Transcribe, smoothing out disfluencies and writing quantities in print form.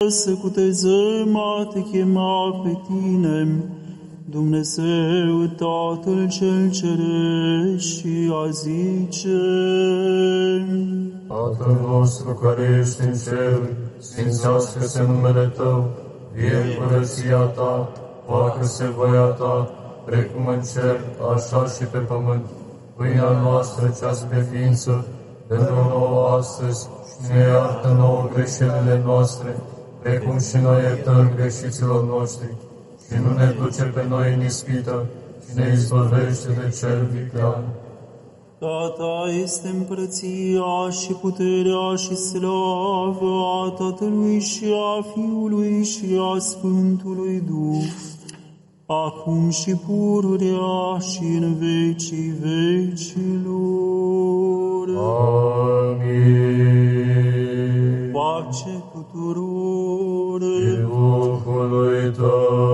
să cutezăm a te chema pe tine, Dumnezeu Tatăl cel Ceresc, și a zice: Tatăl nostru care ești în cer, sfințească-se numele Tău, vie împărăția Ta, facă-se voia Ta, precum în cer, așa și pe pământ. Pâinea noastră cea de ființă, dă-ne-o nouă astăzi și ne iartă nouă greșelile noastre, precum și noi iertăm greșiților noștri. Și nu ne duce pe noi în ispită, ci ne izbăvește de cel viclean. Tata este împărăția și puterea și slava a Tatălui și a Fiului și a Sfântului Duh, acum și pururea și în vecii vecilor. Amin. Pace tuturor. Și Duhului Tău.